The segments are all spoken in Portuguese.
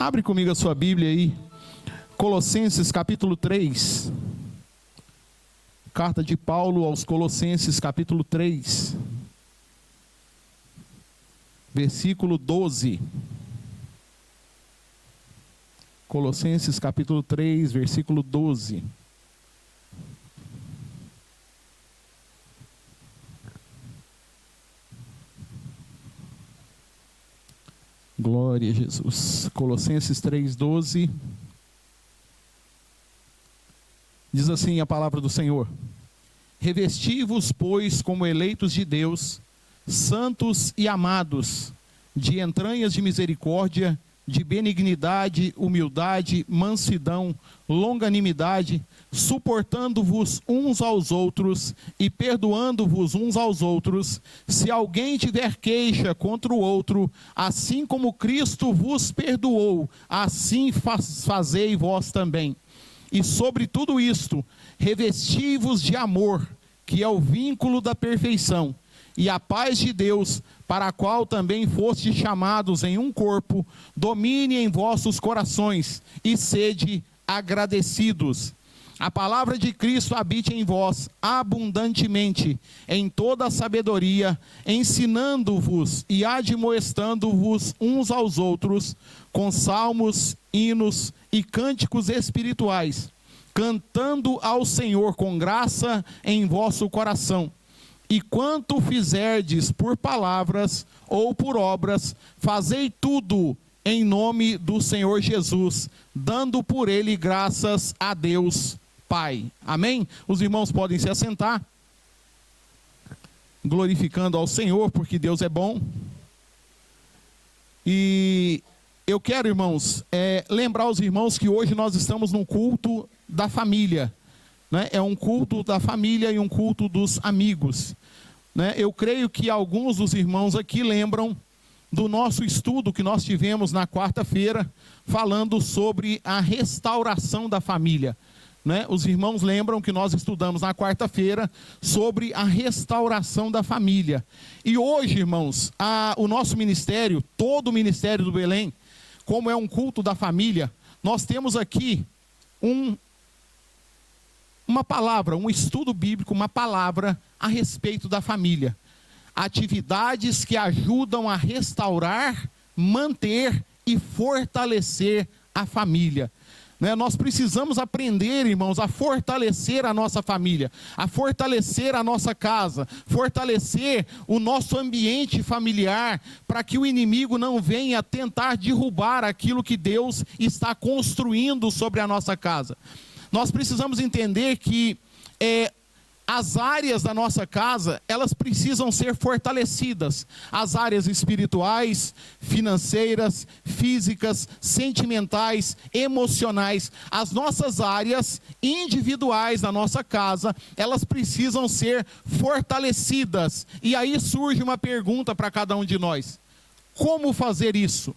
Abre comigo a sua Bíblia aí, Colossenses capítulo 3. Carta de Paulo aos Colossenses capítulo 3, versículo 12. Colossenses capítulo 3, versículo 12. Glória a Jesus. Colossenses 3:12. Diz assim a palavra do Senhor: revesti-vos, pois, como eleitos de Deus, santos e amados, de entranhas de misericórdia, de benignidade, humildade, mansidão, longanimidade, suportando-vos uns aos outros e perdoando-vos uns aos outros, se alguém tiver queixa contra o outro, assim como Cristo vos perdoou, assim fazei vós também. E sobre tudo isto, revesti-vos de amor, que é o vínculo da perfeição, e a paz de Deus, para a qual também fostes chamados em um corpo, domine em vossos corações, e sede agradecidos. A palavra de Cristo habite em vós abundantemente, em toda a sabedoria, ensinando-vos e admoestando-vos uns aos outros, com salmos, hinos e cânticos espirituais, cantando ao Senhor com graça em vosso coração. E quanto fizerdes por palavras ou por obras, fazei tudo em nome do Senhor Jesus, dando por ele graças a Deus Pai. Amém? Os irmãos podem se assentar, glorificando ao Senhor, porque Deus é bom. E eu quero, irmãos, lembrar os irmãos que hoje nós estamos num culto da família, né? É um culto da família e um culto dos amigos, né? Eu creio que alguns dos irmãos aqui lembram do nosso estudo que nós tivemos na quarta-feira, falando sobre a restauração da família, né? Os irmãos lembram que nós estudamos na quarta-feira sobre a restauração da família. E hoje, irmãos, o nosso ministério, todo o Ministério do Belém, como é um culto da família, nós temos aqui uma palavra, um estudo bíblico, uma palavra a respeito da família. Atividades que ajudam a restaurar, manter e fortalecer a família. Né? Nós precisamos aprender, irmãos, a fortalecer a nossa família, a fortalecer a nossa casa, fortalecer o nosso ambiente familiar, para que o inimigo não venha tentar derrubar aquilo que Deus está construindo sobre a nossa casa. Nós precisamos entender que as áreas da nossa casa, elas precisam ser fortalecidas. As áreas espirituais, financeiras, físicas, sentimentais, emocionais. As nossas áreas individuais da nossa casa, elas precisam ser fortalecidas. E aí surge uma pergunta para cada um de nós: como fazer isso?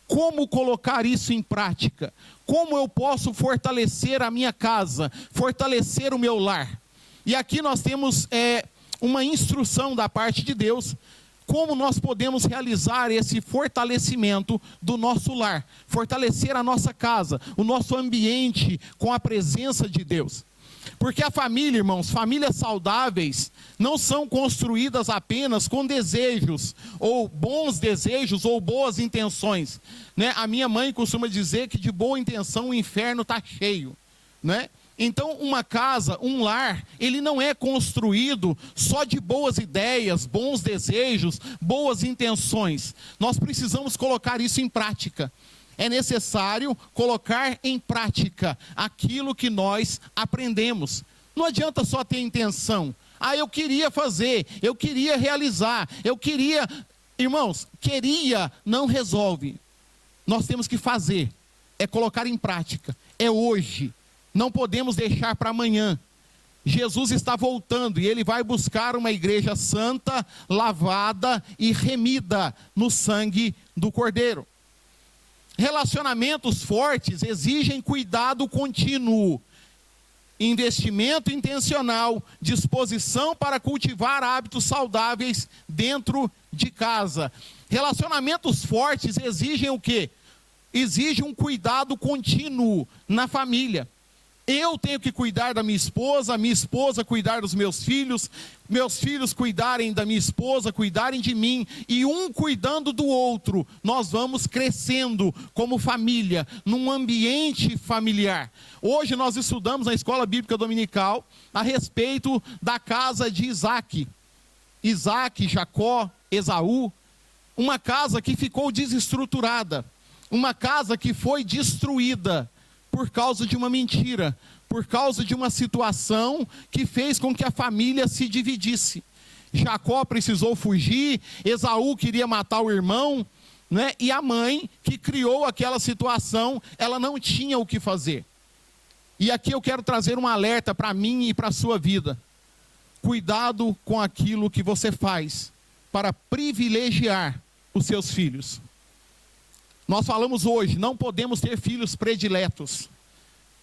Como colocar isso em prática? Como eu posso fortalecer a minha casa, fortalecer o meu lar? E aqui nós temos uma instrução da parte de Deus, como nós podemos realizar esse fortalecimento do nosso lar, fortalecer a nossa casa, o nosso ambiente com a presença de Deus. Porque a família, irmãos, famílias saudáveis não são construídas apenas com desejos, ou bons desejos, ou boas intenções, né? A minha mãe costuma dizer que de boa intenção o inferno está cheio, né? Então, uma casa, um lar, ele não é construído só de boas ideias, bons desejos, boas intenções. Nós precisamos colocar isso em prática. É necessário colocar em prática aquilo que nós aprendemos. Não adianta só ter intenção. Eu queria fazer, eu queria realizar, eu queria... Irmãos, queria não resolve. Nós temos que fazer, é colocar em prática, é hoje. Não podemos deixar para amanhã. Jesus está voltando e ele vai buscar uma igreja santa, lavada e remida no sangue do Cordeiro. Relacionamentos fortes exigem cuidado contínuo, investimento intencional, disposição para cultivar hábitos saudáveis dentro de casa. Relacionamentos fortes exigem o quê? exige um cuidado contínuo na família. Eu tenho que cuidar da minha esposa cuidar dos meus filhos cuidarem da minha esposa, cuidarem de mim, e um cuidando do outro. Nós vamos crescendo como família, num ambiente familiar. Hoje nós estudamos na Escola Bíblica Dominical a respeito da casa de Isaac, Jacó, Esaú, uma casa que ficou desestruturada, uma casa que foi destruída por causa de uma mentira, por causa de uma situação que fez com que a família se dividisse. Jacó precisou fugir, Esaú queria matar o irmão, né? E a mãe que criou aquela situação, ela não tinha o que fazer. E aqui eu quero trazer um alerta para mim e para a sua vida. Cuidado com aquilo que você faz para privilegiar os seus filhos. Nós falamos hoje, não podemos ter filhos prediletos.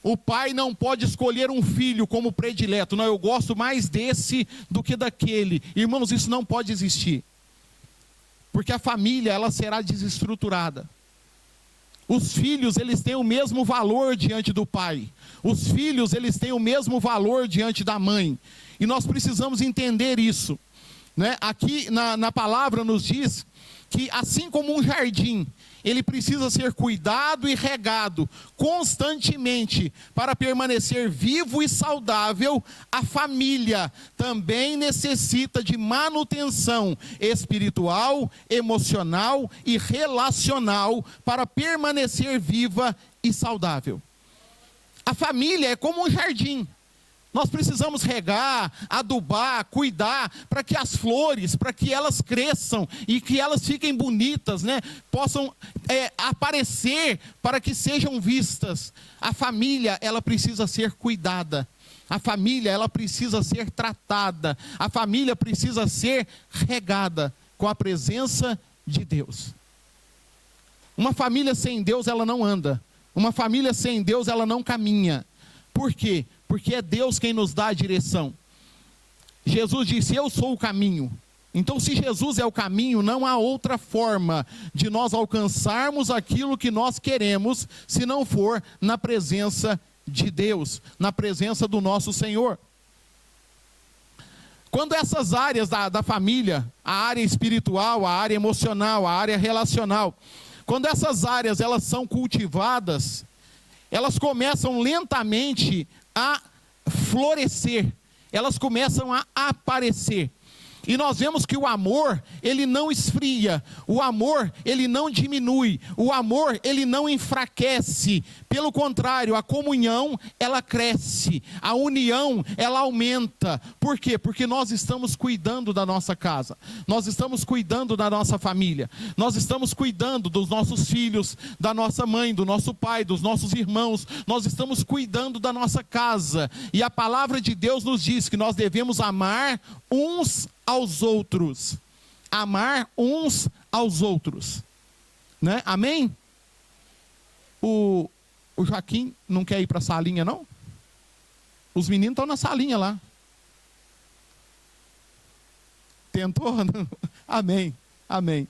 O pai não pode escolher um filho como predileto. Não, eu gosto mais desse do que daquele. Irmãos, isso não pode existir. Porque a família, ela será desestruturada. Os filhos, eles têm o mesmo valor diante do pai. Os filhos, eles têm o mesmo valor diante da mãe. E nós precisamos entender isso, né? Aqui na palavra nos diz que assim como um jardim, ele precisa ser cuidado e regado constantemente para permanecer vivo e saudável, a família também necessita de manutenção espiritual, emocional e relacional para permanecer viva e saudável. A família é como um jardim. Nós precisamos regar, adubar, cuidar, para que as flores, para que elas cresçam e que elas fiquem bonitas, né? Possam aparecer para que sejam vistas. A família, ela precisa ser cuidada. A família, ela precisa ser tratada. A família precisa ser regada com a presença de Deus. Uma família sem Deus, ela não anda. Uma família sem Deus, ela não caminha. Por quê? Porque é Deus quem nos dá a direção. Jesus disse, eu sou o caminho. Então, se Jesus é o caminho, não há outra forma de nós alcançarmos aquilo que nós queremos, se não for na presença de Deus, na presença do nosso Senhor. Quando essas áreas da família, a área espiritual, a área emocional, a área relacional, quando essas áreas elas são cultivadas, elas começam lentamente a florescer, elas começam a aparecer. E nós vemos que o amor, ele não esfria, o amor, ele não diminui, o amor, ele não enfraquece. Pelo contrário, a comunhão, ela cresce, a união, ela aumenta. Por quê? Porque nós estamos cuidando da nossa casa, nós estamos cuidando da nossa família, nós estamos cuidando dos nossos filhos, da nossa mãe, do nosso pai, dos nossos irmãos, nós estamos cuidando da nossa casa. E a palavra de Deus nos diz que nós devemos amar uns aos outros, amar uns aos outros, né? Amém? O Joaquim não quer ir para a salinha, não? Os meninos estão na salinha lá. Tentou? Amém, amém.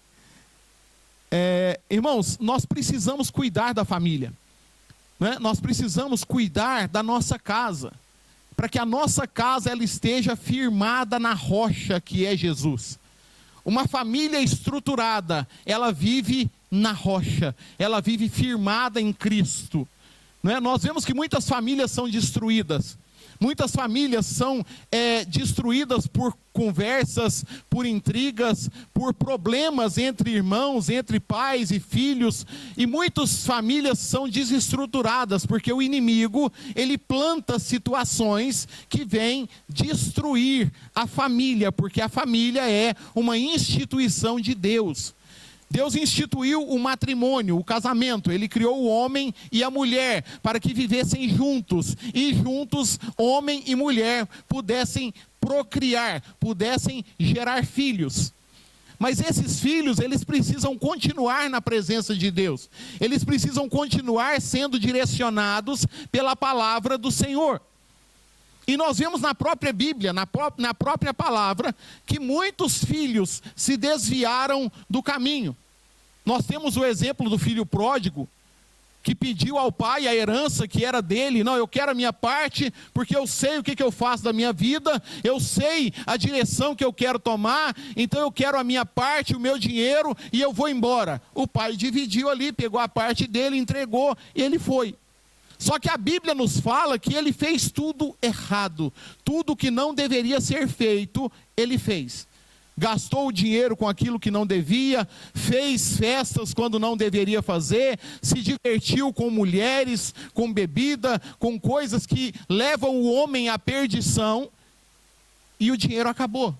Irmãos, nós precisamos cuidar da família, né? Nós precisamos cuidar da nossa casa, para que a nossa casa ela esteja firmada na rocha que é Jesus. Uma família estruturada, ela vive na rocha, ela vive firmada em Cristo. Não é? Nós vemos que muitas famílias são destruídas. Muitas famílias são destruídas por conversas, por intrigas, por problemas entre irmãos, entre pais e filhos. E muitas famílias são desestruturadas, porque o inimigo, ele planta situações que vêm destruir a família, porque a família é uma instituição de Deus. Deus instituiu o matrimônio, o casamento. Ele criou o homem e a mulher para que vivessem juntos. E juntos, homem e mulher pudessem procriar, pudessem gerar filhos. Mas esses filhos, eles precisam continuar na presença de Deus. Eles precisam continuar sendo direcionados pela palavra do Senhor. E nós vemos na própria Bíblia, na própria palavra, que muitos filhos se desviaram do caminho. Nós temos o exemplo do filho pródigo, que pediu ao pai a herança que era dele. Não, eu quero a minha parte, porque eu sei o que eu faço da minha vida, eu sei a direção que eu quero tomar, então eu quero a minha parte, o meu dinheiro, e eu vou embora. O pai dividiu ali, pegou a parte dele, entregou, e ele foi. Só que a Bíblia nos fala que ele fez tudo errado, tudo que não deveria ser feito, ele fez. Gastou o dinheiro com aquilo que não devia, fez festas quando não deveria fazer, se divertiu com mulheres, com bebida, com coisas que levam o homem à perdição, e o dinheiro acabou.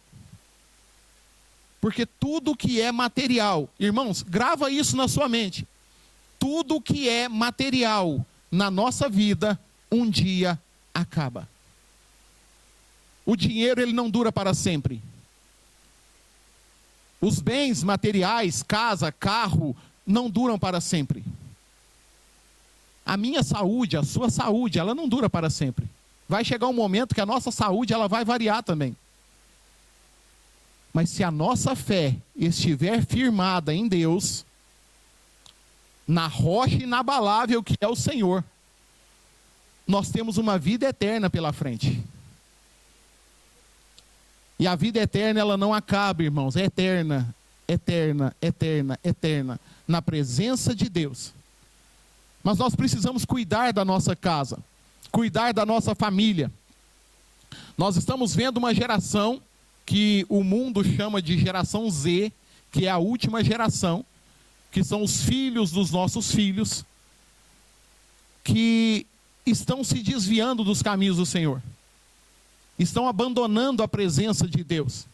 Porque tudo que é material, irmãos, grava isso na sua mente, tudo que é material na nossa vida, um dia acaba. O dinheiro, ele não dura para sempre. Os bens materiais, casa, carro, não duram para sempre. A minha saúde, a sua saúde, ela não dura para sempre. Vai chegar um momento que a nossa saúde, ela vai variar também. Mas se a nossa fé estiver firmada em Deus, na rocha inabalável que é o Senhor, nós temos uma vida eterna pela frente. E a vida eterna, ela não acaba, irmãos, é eterna, eterna, eterna, eterna, na presença de Deus. Mas nós precisamos cuidar da nossa casa, cuidar da nossa família. Nós estamos vendo uma geração que o mundo chama de geração Z, que é a última geração, que são os filhos dos nossos filhos, que estão se desviando dos caminhos do Senhor. Estão abandonando a presença de Deus,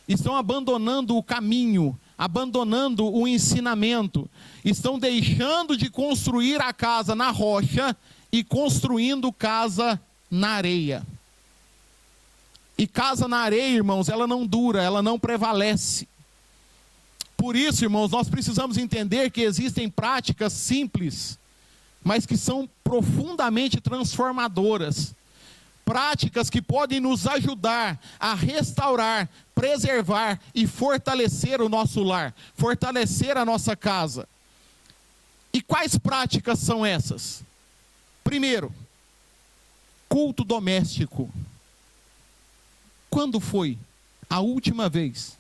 estão abandonando o caminho, abandonando o ensinamento, estão deixando de construir a casa na rocha e construindo casa na areia. E casa na areia, irmãos, ela não dura, ela não prevalece. Por isso, irmãos, nós precisamos entender que existem práticas simples, mas que são profundamente transformadoras. Práticas que podem nos ajudar a restaurar, preservar e fortalecer o nosso lar, fortalecer a nossa casa. E quais práticas são essas? Primeiro, culto doméstico. Quando foi a última vez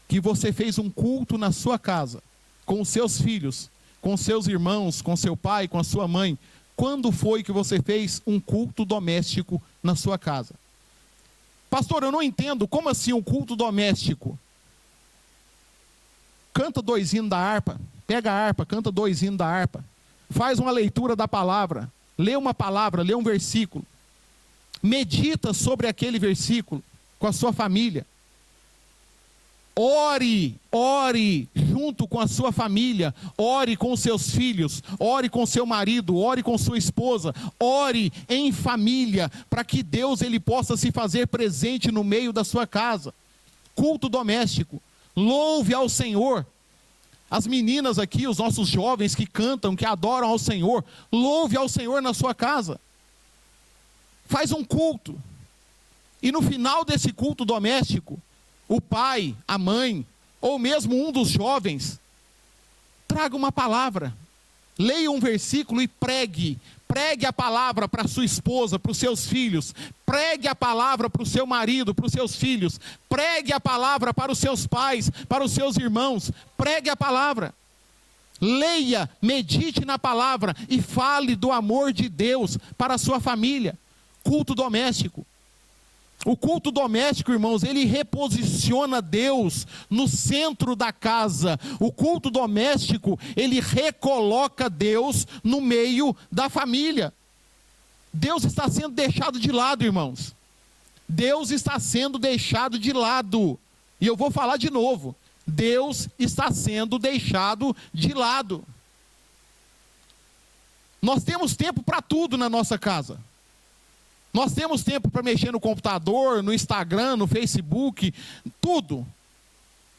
que você fez um culto na sua casa, com os seus filhos, com seus irmãos, com seu pai, com a sua mãe? Quando foi que você fez um culto doméstico na sua casa? Pastor, eu não entendo, como assim um culto doméstico? Canta 2 hinos da harpa, pega a harpa, canta 2 hinos da harpa, faz uma leitura da palavra, lê uma palavra, lê um versículo, medita sobre aquele versículo com a sua família. Ore junto com a sua família, ore com os seus filhos, ore com seu marido, ore com sua esposa, ore em família, para que Deus ele possa se fazer presente no meio da sua casa. Culto doméstico, louve ao Senhor. As meninas aqui, os nossos jovens que cantam, que adoram ao Senhor, louve ao Senhor na sua casa. Faz um culto, e no final desse culto doméstico, o pai, a mãe, ou mesmo um dos jovens, traga uma palavra, leia um versículo e pregue a palavra para sua esposa, para os seus filhos, pregue a palavra para o seu marido, para os seus filhos, pregue a palavra para os seus pais, para os seus irmãos, pregue a palavra, leia, medite na palavra e fale do amor de Deus para a sua família. Culto doméstico. O culto doméstico, irmãos, ele reposiciona Deus no centro da casa. O culto doméstico, ele recoloca Deus no meio da família. Deus está sendo deixado de lado, irmãos. Deus está sendo deixado de lado. E eu vou falar de novo. Deus está sendo deixado de lado. Nós temos tempo para tudo na nossa casa. Nós temos tempo para mexer no computador, no Instagram, no Facebook, tudo.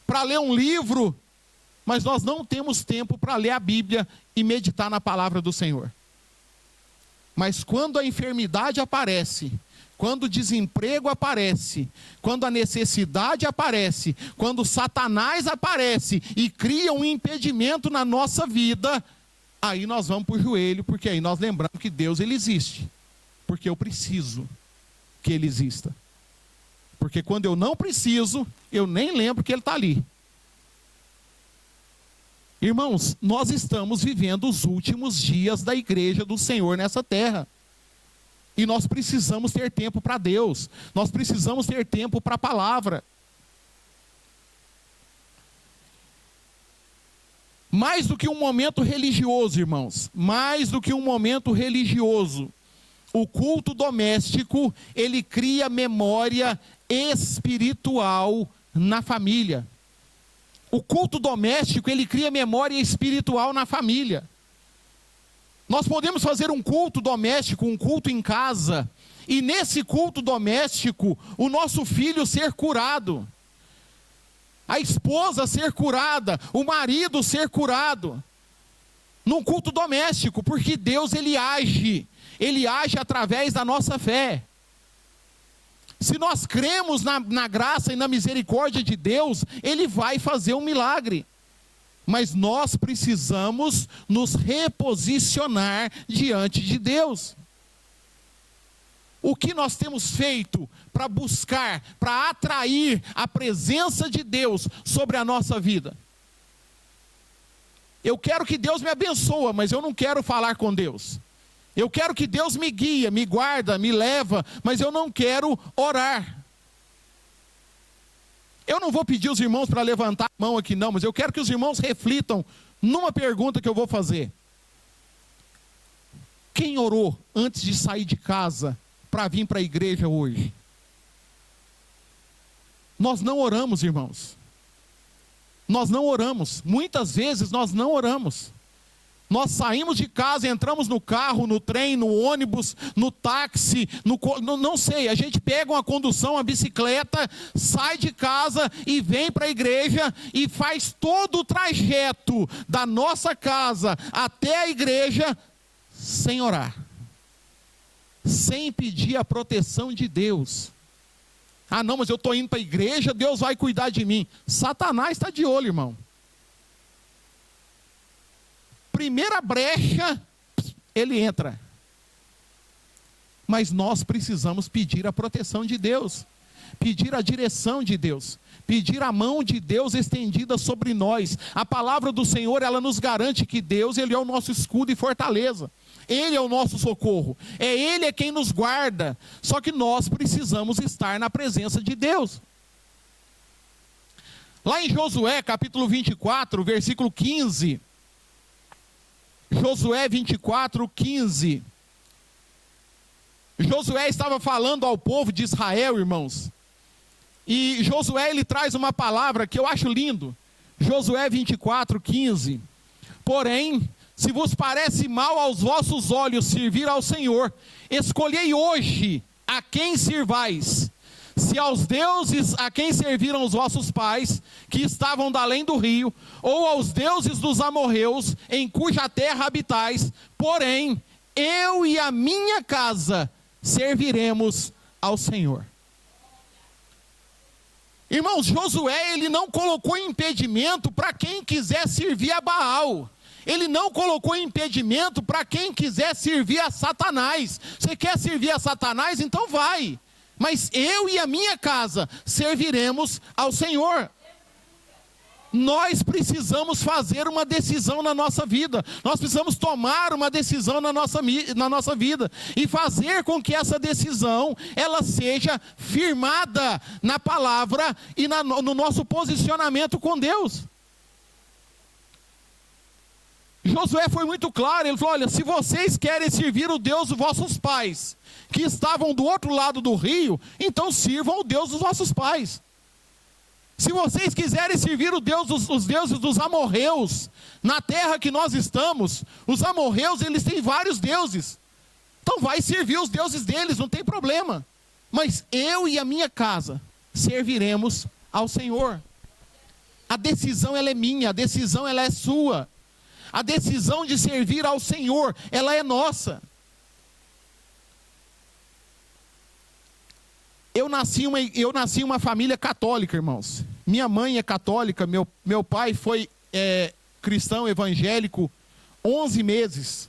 Para ler um livro, mas nós não temos tempo para ler a Bíblia e meditar na palavra do Senhor. Mas quando a enfermidade aparece, quando o desemprego aparece, quando a necessidade aparece, quando Satanás aparece e cria um impedimento na nossa vida, aí nós vamos para o joelho, porque aí nós lembramos que Deus, ele existe. Porque eu preciso que ele exista. Porque quando eu não preciso, eu nem lembro que ele está ali. Irmãos, nós estamos vivendo os últimos dias da igreja do Senhor nessa terra. E nós precisamos ter tempo para Deus. Nós precisamos ter tempo para a palavra. Mais do que um momento religioso, irmãos. Mais do que um momento religioso. O culto doméstico, ele cria memória espiritual na família. O culto doméstico, ele cria memória espiritual na família. Nós podemos fazer um culto doméstico, um culto em casa, e nesse culto doméstico, o nosso filho ser curado, a esposa ser curada, o marido ser curado, num culto doméstico, porque Deus, ele age através da nossa fé. Se nós cremos na graça e na misericórdia de Deus, ele vai fazer um milagre. Mas nós precisamos nos reposicionar diante de Deus. O que nós temos feito para buscar, para atrair a presença de Deus sobre a nossa vida? Eu quero que Deus me abençoe, mas eu não quero falar com Deus. Eu quero que Deus me guia, me guarda, me leva, mas eu não quero orar. Eu não vou pedir os irmãos para levantar a mão aqui não, mas eu quero que os irmãos reflitam numa pergunta que eu vou fazer. Quem orou antes de sair de casa para vir para a igreja hoje? Nós não oramos, irmãos. Nós não oramos. Muitas vezes nós não oramos. Nós saímos de casa, entramos no carro, no trem, no ônibus, no táxi, não sei, a gente pega uma condução, uma bicicleta, sai de casa e vem para a igreja e faz todo o trajeto da nossa casa até a igreja sem orar, sem pedir a proteção de Deus. Ah não, mas eu estou indo para a igreja, Deus vai cuidar de mim. Satanás está de olho, irmão. Primeira brecha, ele entra. Mas nós precisamos pedir a proteção de Deus, pedir a direção de Deus, pedir a mão de Deus estendida sobre nós. A palavra do Senhor, ela nos garante que Deus, ele é o nosso escudo e fortaleza. Ele é o nosso socorro. Ele é quem nos guarda. Só que nós precisamos estar na presença de Deus. Lá em Josué, capítulo 24, versículo 15... Josué 24, 15. Josué estava falando ao povo de Israel, irmãos. E Josué, ele traz uma palavra que eu acho lindo. Josué 24, 15. Porém, se vos parece mal aos vossos olhos servir ao Senhor, escolhei hoje a quem sirvais. Se aos deuses a quem serviram os vossos pais, que estavam da além do rio, ou aos deuses dos amorreus, em cuja terra habitais, porém, eu e a minha casa serviremos ao Senhor. Irmãos, Josué, ele não colocou impedimento para quem quiser servir a Baal. Ele não colocou impedimento para quem quiser servir a Satanás. Você quer servir a Satanás? Então vai. Mas eu e a minha casa serviremos ao Senhor. Nós precisamos fazer uma decisão na nossa vida. Nós precisamos tomar uma decisão na nossa vida. E fazer com que essa decisão, ela seja firmada na palavra e no nosso posicionamento com Deus. Josué foi muito claro, ele falou, olha, se vocês querem servir o Deus dos vossos pais, que estavam do outro lado do rio, então sirvam o Deus dos vossos pais. Se vocês quiserem servir os deuses dos amorreus, na terra que nós estamos, os amorreus, eles têm vários deuses. Então vai servir os deuses deles, não tem problema. Mas eu e a minha casa serviremos ao Senhor. A decisão, ela é minha, a decisão, ela é sua. A decisão de servir ao Senhor, ela é nossa. Eu nasci em uma família católica, irmãos. Minha mãe é católica, meu pai foi cristão evangélico 11 meses,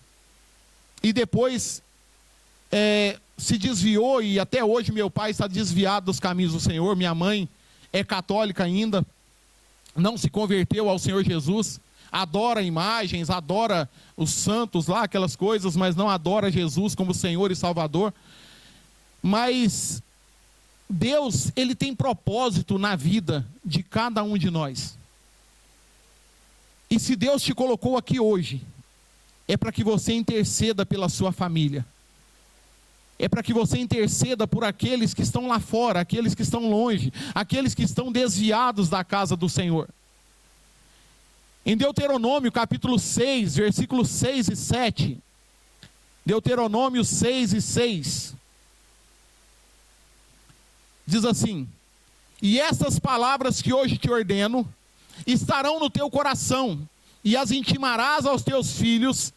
e depois se desviou, e até hoje meu pai está desviado dos caminhos do Senhor. Minha mãe é católica ainda, não se converteu ao Senhor Jesus, adora imagens, adora os santos lá, aquelas coisas, mas não adora Jesus como Senhor e Salvador. Mas Deus, Ele tem propósito na vida de cada um de nós. E se Deus te colocou aqui hoje, é para que você interceda pela sua família. É para que você interceda por aqueles que estão lá fora, aqueles que estão longe, aqueles que estão desviados da casa do Senhor. Em Deuteronômio capítulo 6, versículos 6 e 7. Deuteronômio 6 e 6. Diz assim: e essas palavras que hoje te ordeno estarão no teu coração, e as intimarás aos teus filhos,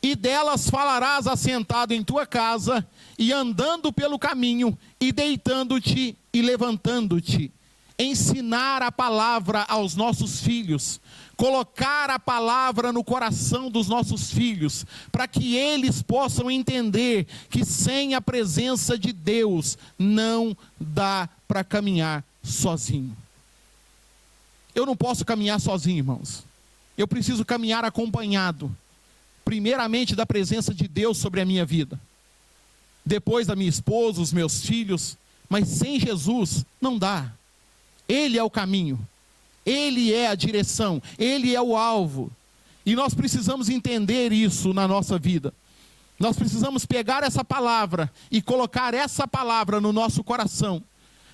e delas falarás assentado em tua casa, e andando pelo caminho, e deitando-te e levantando-te. Ensinar a palavra aos nossos filhos, colocar a palavra no coração dos nossos filhos, para que eles possam entender que sem a presença de Deus não dá para caminhar sozinho. Eu não posso caminhar sozinho, irmãos. Eu preciso caminhar acompanhado, primeiramente da presença de Deus sobre a minha vida, depois da minha esposa, os meus filhos. Mas sem Jesus não dá. Ele é o caminho, Ele é a direção, Ele é o alvo. E nós precisamos entender isso na nossa vida. Nós precisamos pegar essa palavra e colocar essa palavra no nosso coração,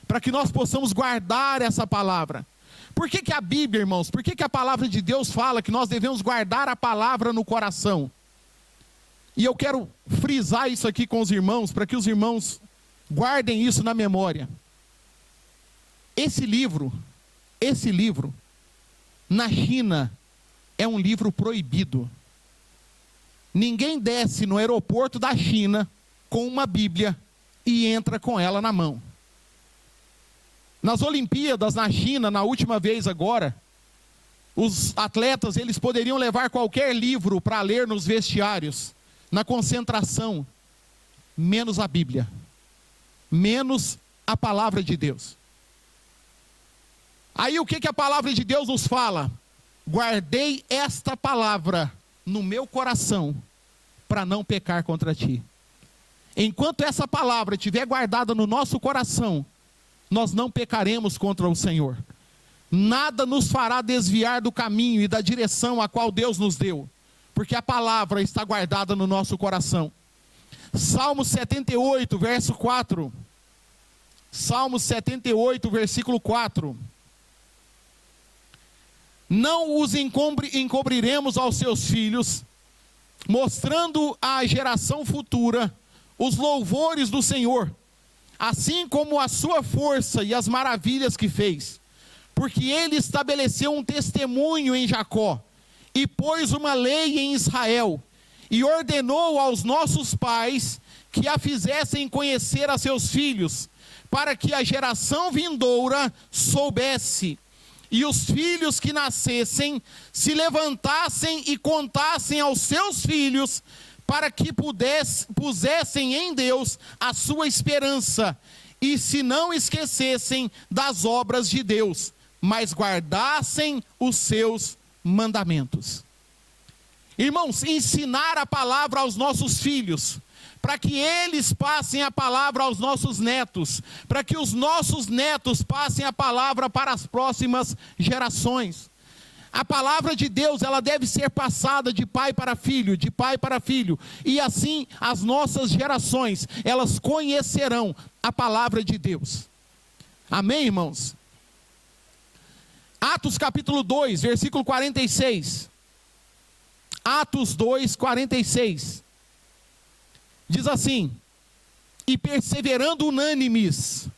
para que nós possamos guardar essa palavra. Por que a Bíblia, irmãos, por que a palavra de Deus fala que nós devemos guardar a palavra no coração? E eu quero frisar isso aqui com os irmãos, para que os irmãos guardem isso na memória. Esse livro, na China, é um livro proibido. Ninguém desce no aeroporto da China com uma Bíblia e entra com ela na mão. Nas Olimpíadas na China, na última vez agora, os atletas, eles poderiam levar qualquer livro para ler nos vestiários, na concentração, menos a Bíblia, menos a palavra de Deus. Aí o que a palavra de Deus nos fala? Guardei esta palavra no meu coração, para não pecar contra ti. Enquanto essa palavra estiver guardada no nosso coração, nós não pecaremos contra o Senhor. Nada nos fará desviar do caminho e da direção a qual Deus nos deu, porque a palavra está guardada no nosso coração. Salmo 78, verso 4. Salmo 78, versículo 4. Não os encobriremos aos seus filhos, mostrando à geração futura os louvores do Senhor, assim como a sua força e as maravilhas que fez. Porque ele estabeleceu um testemunho em Jacó, e pôs uma lei em Israel, e ordenou aos nossos pais que a fizessem conhecer a seus filhos, para que a geração vindoura soubesse, e os filhos que nascessem se levantassem e contassem aos seus filhos, para que pusessem em Deus a sua esperança, e se não esquecessem das obras de Deus, mas guardassem os seus mandamentos. Irmãos, ensinar a palavra aos nossos filhos, para que eles passem a palavra aos nossos netos, para que os nossos netos passem a palavra para as próximas gerações. A palavra de Deus, ela deve ser passada de pai para filho, de pai para filho, e assim as nossas gerações, elas conhecerão a palavra de Deus. Amém, irmãos? Atos capítulo 2, versículo 46. Atos 2, 46. Diz assim: e perseverando unânimes,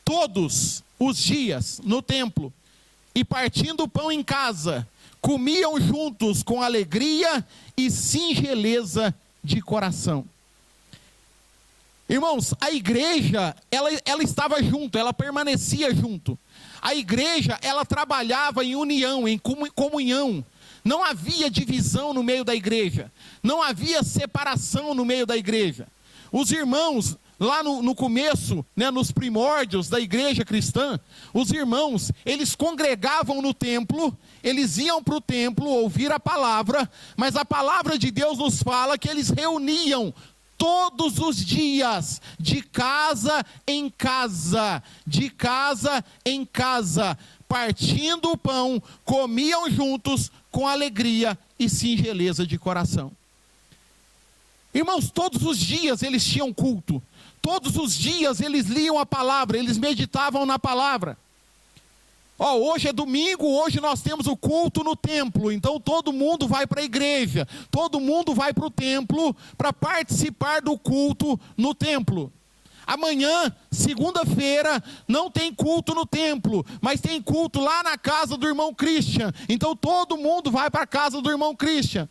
todos os dias no templo, e partindo o pão em casa, comiam juntos com alegria e singeleza de coração. Irmãos, a igreja, ela estava junto, ela permanecia junto. A igreja, ela trabalhava em união, em comunhão, Não havia divisão no meio da igreja. Não havia separação no meio da igreja. Os irmãos, lá no começo, né, nos primórdios da igreja cristã, os irmãos, eles congregavam no templo, eles iam para o templo ouvir a palavra, mas a palavra de Deus nos fala que eles reuniam todos os dias, de casa em casa, de casa em casa, partindo o pão, comiam juntos com alegria e singeleza de coração. Irmãos, todos os dias eles tinham culto, todos os dias eles liam a palavra, eles meditavam na palavra. Hoje é domingo, hoje nós temos o culto no templo, então todo mundo vai para a igreja, todo mundo vai para o templo para participar do culto no templo. Amanhã, segunda-feira, não tem culto no templo, mas tem culto lá na casa do irmão Christian, então todo mundo vai para a casa do irmão Christian.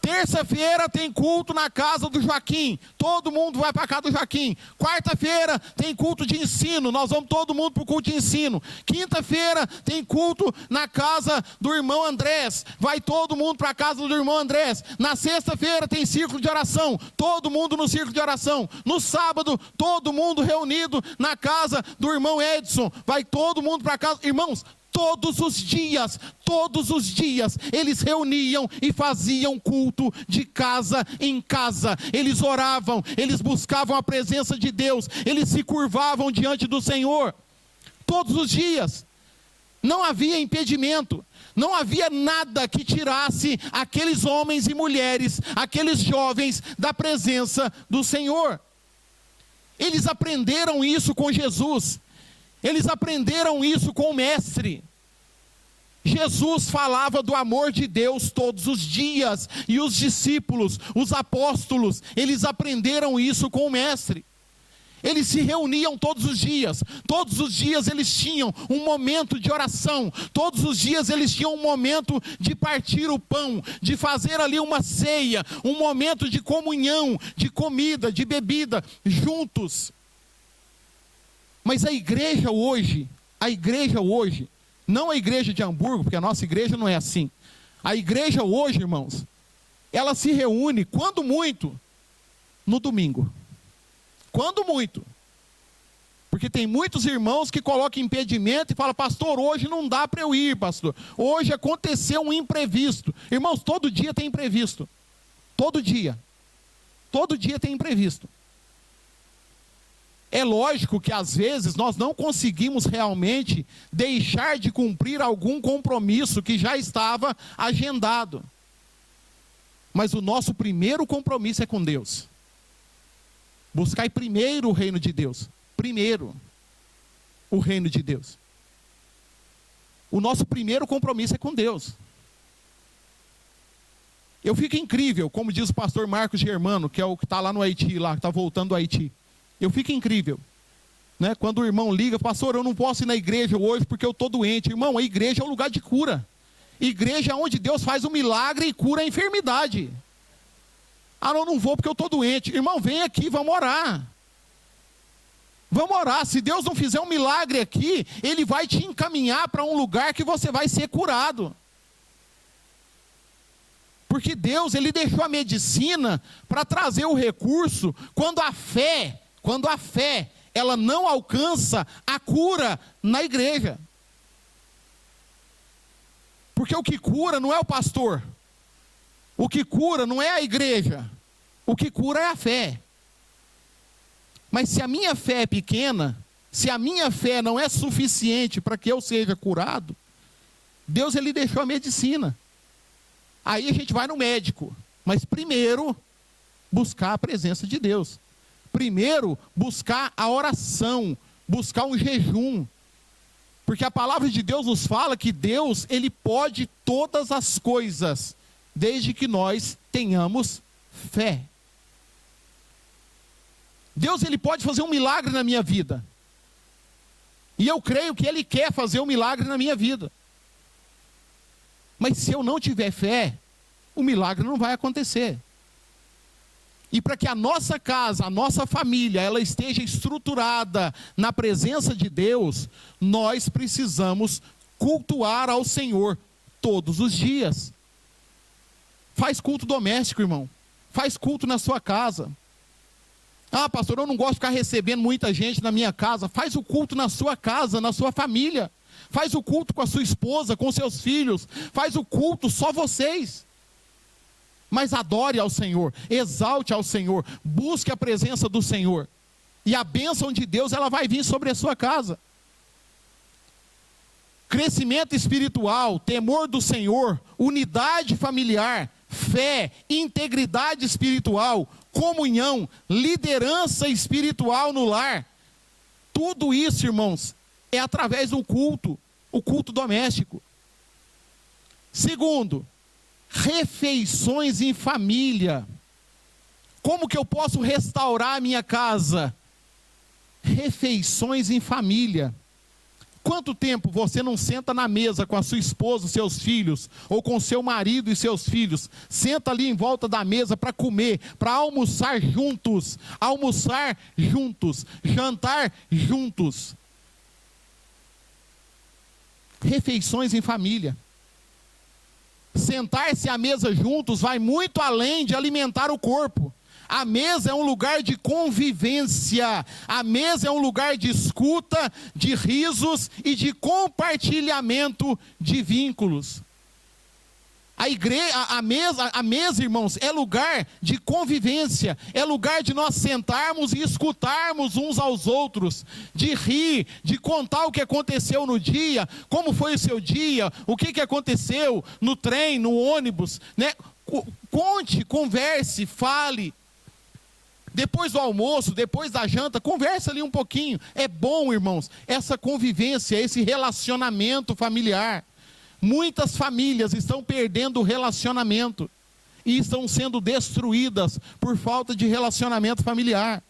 Terça-feira tem culto na casa do Joaquim, todo mundo vai para a casa do Joaquim. Quarta-feira tem culto de ensino, nós vamos todo mundo para o culto de ensino. Quinta-feira tem culto na casa do irmão Andrés, vai todo mundo para a casa do irmão Andrés. Na sexta-feira tem círculo de oração, todo mundo no círculo de oração. No sábado, todo mundo reunido na casa do irmão Edson, vai todo mundo para a casa. Irmãos, todos os dias, eles reuniam e faziam culto de casa em casa. Eles oravam, eles buscavam a presença de Deus, eles se curvavam diante do Senhor. Todos os dias. Não havia impedimento, não havia nada que tirasse aqueles homens e mulheres, aqueles jovens, da presença do Senhor. Eles aprenderam isso com Jesus. Eles aprenderam isso com o Mestre. Jesus falava do amor de Deus todos os dias, e os discípulos, os apóstolos, eles aprenderam isso com o Mestre. Eles se reuniam todos os dias eles tinham um momento de oração, todos os dias eles tinham um momento de partir o pão, de fazer ali uma ceia, um momento de comunhão, de comida, de bebida, juntos. Mas a igreja hoje, não a igreja de Hamburgo, porque a nossa igreja não é assim. A igreja hoje, irmãos, ela se reúne, quando muito, no domingo. Quando muito. Porque tem muitos irmãos que colocam impedimento e falam: pastor, hoje não dá para eu ir, pastor. Hoje aconteceu um imprevisto. Irmãos, todo dia tem imprevisto. Todo dia tem imprevisto. É lógico que às vezes nós não conseguimos realmente deixar de cumprir algum compromisso que já estava agendado. Mas o nosso primeiro compromisso é com Deus. Buscai primeiro o reino de Deus. Primeiro o reino de Deus. O nosso primeiro compromisso é com Deus. Eu fico incrível, como diz o pastor Marcos Germano, que é o que está lá no Haiti, lá, que está voltando do Haiti. Eu fico incrível, né? Quando o irmão liga: pastor, eu não posso ir na igreja hoje porque eu estou doente. Irmão, a igreja é um lugar de cura. Igreja é onde Deus faz um milagre e cura a enfermidade. Ah, não vou porque eu estou doente. Irmão, vem aqui, vamos orar. Vamos orar. Se Deus não fizer um milagre aqui, Ele vai te encaminhar para um lugar que você vai ser curado. Porque Deus, Ele deixou a medicina para trazer o recurso quando a fé, ela não alcança a cura na igreja. Porque o que cura não é o pastor. O que cura não é a igreja. O que cura é a fé. Mas se a minha fé é pequena, se a minha fé não é suficiente para que eu seja curado, Deus, Ele deixou a medicina. Aí a gente vai no médico. Mas primeiro, buscar a presença de Deus. Primeiro, buscar a oração, buscar um jejum. Porque a palavra de Deus nos fala que Deus, Ele pode todas as coisas, desde que nós tenhamos fé. Deus, Ele pode fazer um milagre na minha vida. E eu creio que Ele quer fazer um milagre na minha vida. Mas se eu não tiver fé, o milagre não vai acontecer. E para que a nossa casa, a nossa família, ela esteja estruturada na presença de Deus, nós precisamos cultuar ao Senhor todos os dias. Faz culto doméstico, irmão. Faz culto na sua casa. Ah, pastor, eu não gosto de ficar recebendo muita gente na minha casa. Faz o culto na sua casa, na sua família. Faz o culto com a sua esposa, com seus filhos. Faz o culto só vocês. Mas adore ao Senhor, exalte ao Senhor, busque a presença do Senhor. E a bênção de Deus, ela vai vir sobre a sua casa. Crescimento espiritual, temor do Senhor, unidade familiar, fé, integridade espiritual, comunhão, liderança espiritual no lar. Tudo isso, irmãos, é através do culto, o culto doméstico. Segundo, refeições em família. Como que eu posso restaurar a minha casa? Refeições em família. Quanto tempo você não senta na mesa com a sua esposa, seus filhos, ou com seu marido e seus filhos, senta ali em volta da mesa para comer, para almoçar juntos, jantar juntos. Refeições em família. Sentar-se à mesa juntos vai muito além de alimentar o corpo. A mesa é um lugar de convivência. A mesa é um lugar de escuta, de risos e de compartilhamento de vínculos. A mesa, irmãos, é lugar de convivência, é lugar de nós sentarmos e escutarmos uns aos outros, de rir, de contar o que aconteceu no dia, como foi o seu dia, o que aconteceu no trem, no ônibus, né? Conte, converse, fale. Depois do almoço, depois da janta, conversa ali um pouquinho. É bom, irmãos, essa convivência, esse relacionamento familiar. Muitas famílias estão perdendo o relacionamento e estão sendo destruídas por falta de relacionamento familiar.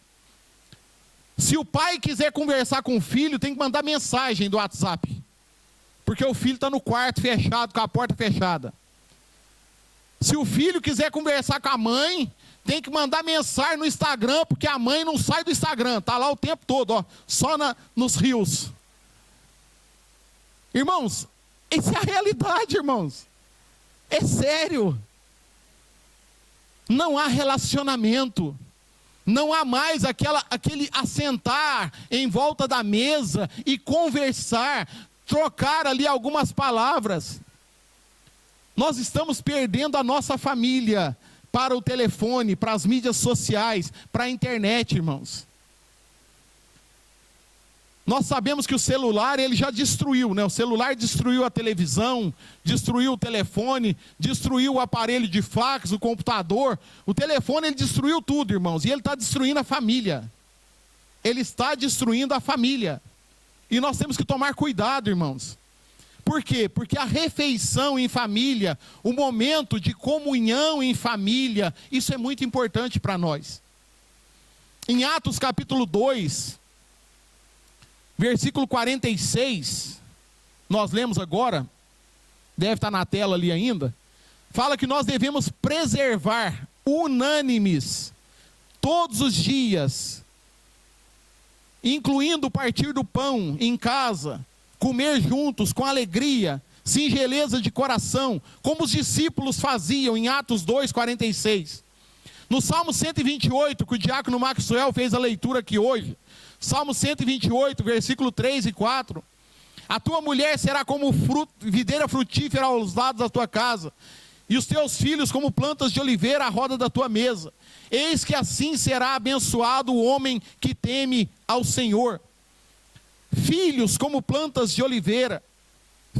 Se o pai quiser conversar com o filho, tem que mandar mensagem do WhatsApp, porque o filho está no quarto fechado, com a porta fechada. Se o filho quiser conversar com a mãe, tem que mandar mensagem no Instagram, porque a mãe não sai do Instagram, está lá o tempo todo, ó, só nos rios. Irmãos, essa é a realidade, irmãos. É sério. Não há relacionamento. Não há mais aquele assentar em volta da mesa e conversar, trocar ali algumas palavras. Nós estamos perdendo a nossa família para o telefone, para as mídias sociais, para a internet, irmãos. Nós sabemos que o celular, ele já destruiu, né? O celular destruiu a televisão, destruiu o telefone, destruiu o aparelho de fax, o computador. O telefone, ele destruiu tudo, irmãos. E ele está destruindo a família. Ele está destruindo a família. E nós temos que tomar cuidado, irmãos. Por quê? Porque a refeição em família, o momento de comunhão em família, isso é muito importante para nós. Em Atos capítulo 2... versículo 46, nós lemos agora, deve estar na tela ali ainda, fala que nós devemos preservar unânimes todos os dias, incluindo o partir do pão em casa, comer juntos com alegria, singeleza de coração, como os discípulos faziam em Atos 2:46. No Salmo 128, que o diácono Maxwell fez a leitura aqui hoje, Salmo 128, versículo 3 e 4. A tua mulher será como videira frutífera aos lados da tua casa, e os teus filhos como plantas de oliveira à roda da tua mesa. Eis que assim será abençoado o homem que teme ao Senhor. Filhos como plantas de oliveira,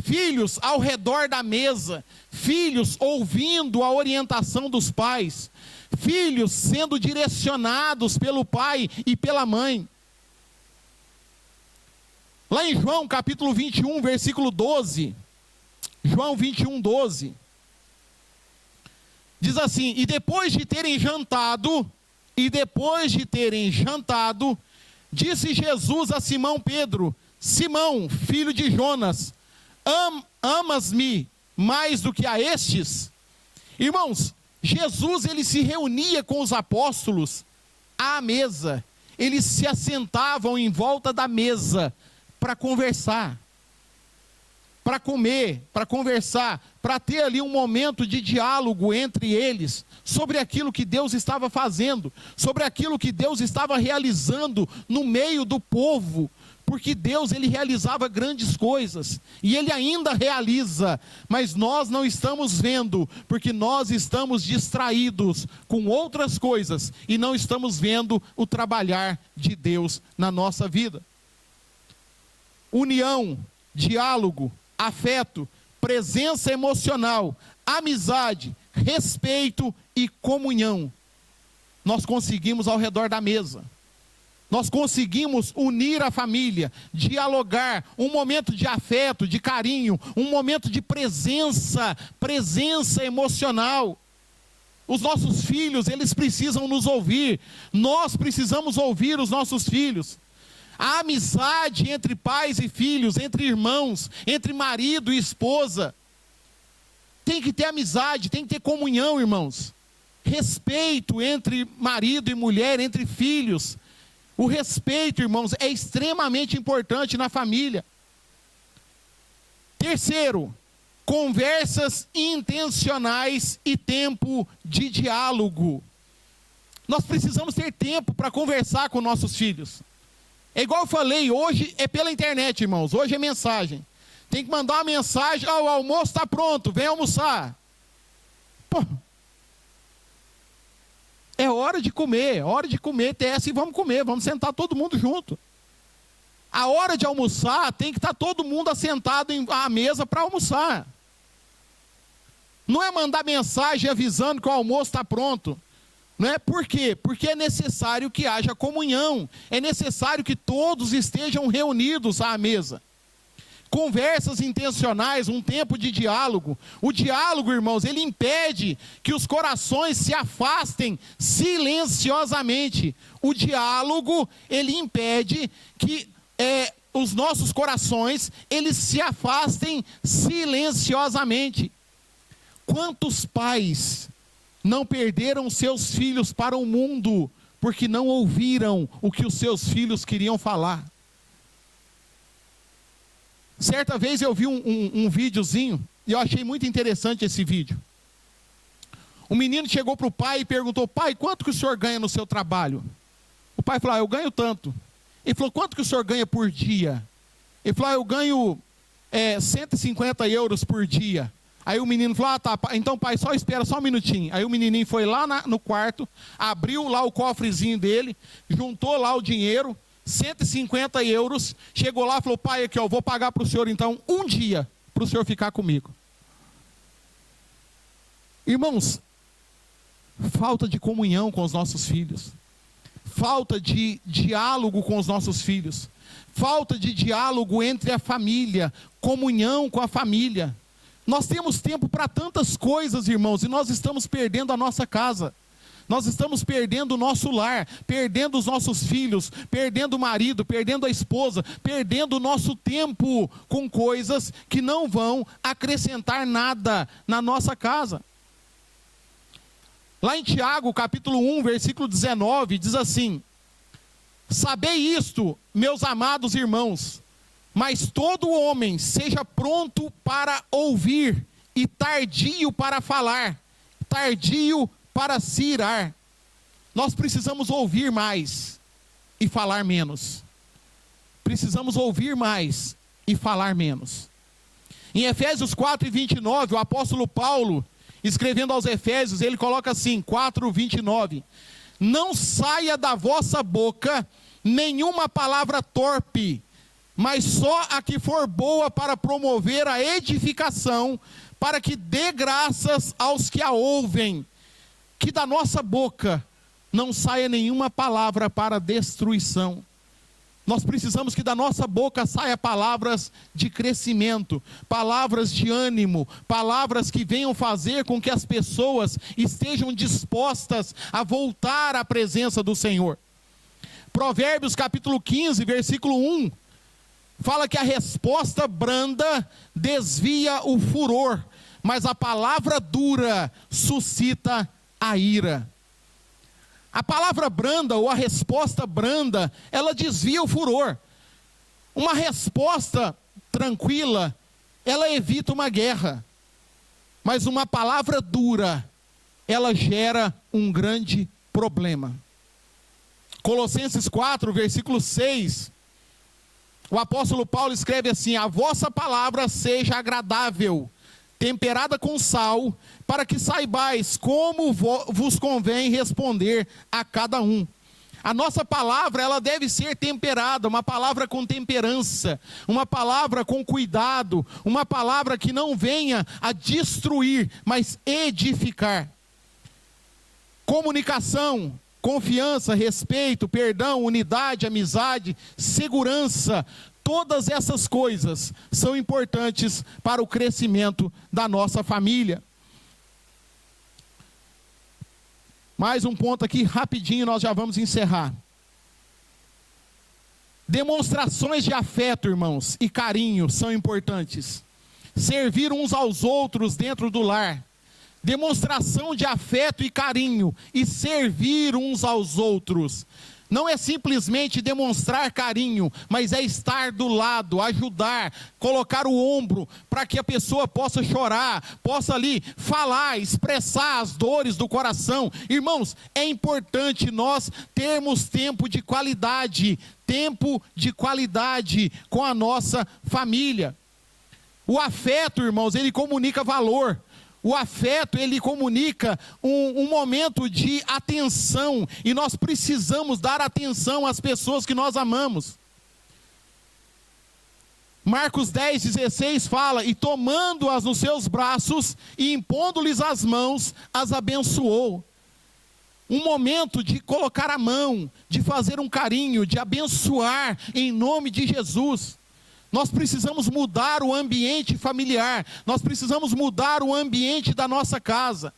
filhos ao redor da mesa, filhos ouvindo a orientação dos pais, filhos sendo direcionados pelo pai e pela mãe. Lá em João capítulo 21, versículo 12, João 21, 12, diz assim: e depois de terem jantado, disse Jesus a Simão Pedro: Simão, filho de Jonas, amas-me mais do que a estes? Irmãos, Jesus, ele se reunia com os apóstolos à mesa, eles se assentavam em volta da mesa para conversar. para comer, para conversar, para ter ali um momento de diálogo entre eles, sobre aquilo que Deus estava fazendo, sobre aquilo que Deus estava realizando no meio do povo, porque Deus, ele realizava grandes coisas, e ele ainda realiza, mas nós não estamos vendo, porque nós estamos distraídos com outras coisas, e não estamos vendo o trabalhar de Deus na nossa vida. União, diálogo, afeto, presença emocional, amizade, respeito e comunhão. Nós conseguimos ao redor da mesa. Nós conseguimos unir a família, dialogar, um momento de afeto, de carinho, um momento de presença emocional. Os nossos filhos, eles precisam nos ouvir. Nós precisamos ouvir os nossos filhos. A amizade entre pais e filhos, entre irmãos, entre marido e esposa. Tem que ter amizade, tem que ter comunhão, irmãos. Respeito entre marido e mulher, entre filhos. O respeito, irmãos, é extremamente importante na família. Terceiro, conversas intencionais e tempo de diálogo. Nós precisamos ter tempo para conversar com nossos filhos. É igual eu falei, hoje é pela internet, irmãos, hoje é mensagem. Tem que mandar uma mensagem, o almoço está pronto, vem almoçar. Pô, é hora de comer, desce e vamos comer, vamos sentar todo mundo junto. A hora de almoçar, tem que estar todo mundo assentado à mesa para almoçar. Não é mandar mensagem avisando que o almoço está pronto. Não é? Por quê? Porque é necessário que haja comunhão, é necessário que todos estejam reunidos à mesa. Conversas intencionais, um tempo de diálogo. O diálogo, irmãos, ele impede que os corações se afastem silenciosamente. O diálogo, ele impede que os nossos corações, eles se afastem silenciosamente. Quantos pais não perderam seus filhos para o mundo, porque não ouviram o que os seus filhos queriam falar? Certa vez eu vi um videozinho, e eu achei muito interessante esse vídeo. O menino chegou para o pai e perguntou: pai, quanto que o senhor ganha no seu trabalho? O pai falou: eu ganho tanto. Ele falou: quanto que o senhor ganha por dia? Ele falou: eu ganho 150 euros por dia. Aí o menino falou: tá, então pai, só espera só um minutinho. Aí o menininho foi lá no quarto, abriu lá o cofrezinho dele, juntou lá o dinheiro, 150 euros, chegou lá e falou: pai, aqui, eu vou pagar para o senhor então um dia, para o senhor ficar comigo. Irmãos, falta de comunhão com os nossos filhos, falta de diálogo com os nossos filhos, falta de diálogo entre a família, comunhão com a família. Nós temos tempo para tantas coisas, irmãos, e nós estamos perdendo a nossa casa. Nós estamos perdendo o nosso lar, perdendo os nossos filhos, perdendo o marido, perdendo a esposa, perdendo o nosso tempo com coisas que não vão acrescentar nada na nossa casa. Lá em Tiago, capítulo 1, versículo 19, diz assim: sabei isto, meus amados irmãos, mas todo homem seja pronto para ouvir e tardio para falar, tardio para se irar. Nós precisamos ouvir mais e falar menos. Precisamos ouvir mais e falar menos. Em Efésios 4:29, o apóstolo Paulo, escrevendo aos Efésios, ele coloca assim, 4:29: não saia da vossa boca nenhuma palavra torpe, mas só a que for boa para promover a edificação, para que dê graças aos que a ouvem. Que da nossa boca não saia nenhuma palavra para destruição. Nós precisamos que da nossa boca saia palavras de crescimento, palavras de ânimo, palavras que venham fazer com que as pessoas estejam dispostas a voltar à presença do Senhor. Provérbios capítulo 15, versículo 1, fala que a resposta branda desvia o furor, mas a palavra dura suscita a ira. A palavra branda ou a resposta branda, ela desvia o furor. Uma resposta tranquila, ela evita uma guerra, mas uma palavra dura, ela gera um grande problema. Colossenses 4, versículo 6, o apóstolo Paulo escreve assim: a vossa palavra seja agradável, temperada com sal, para que saibais como vos convém responder a cada um. A nossa palavra, ela deve ser temperada, uma palavra com temperança, uma palavra com cuidado, uma palavra que não venha a destruir, mas edificar. Comunicação, confiança, respeito, perdão, unidade, amizade, segurança, todas essas coisas são importantes para o crescimento da nossa família. Mais um ponto aqui, rapidinho, nós já vamos encerrar. Demonstrações de afeto, irmãos, e carinho são importantes. Servir uns aos outros dentro do lar. Demonstração de afeto e carinho, e servir uns aos outros. Não é simplesmente demonstrar carinho, mas é estar do lado, ajudar, colocar o ombro, para que a pessoa possa chorar, possa ali falar, expressar as dores do coração. Irmãos, é importante nós termos tempo de qualidade com a nossa família. O afeto, irmãos, ele comunica valor. O afeto, ele comunica um momento de atenção, e nós precisamos dar atenção às pessoas que nós amamos. Marcos 10:16 fala: e tomando-as nos seus braços, e impondo-lhes as mãos, as abençoou. Um momento de colocar a mão, de fazer um carinho, de abençoar em nome de Jesus. Nós precisamos mudar o ambiente familiar, nós precisamos mudar o ambiente da nossa casa.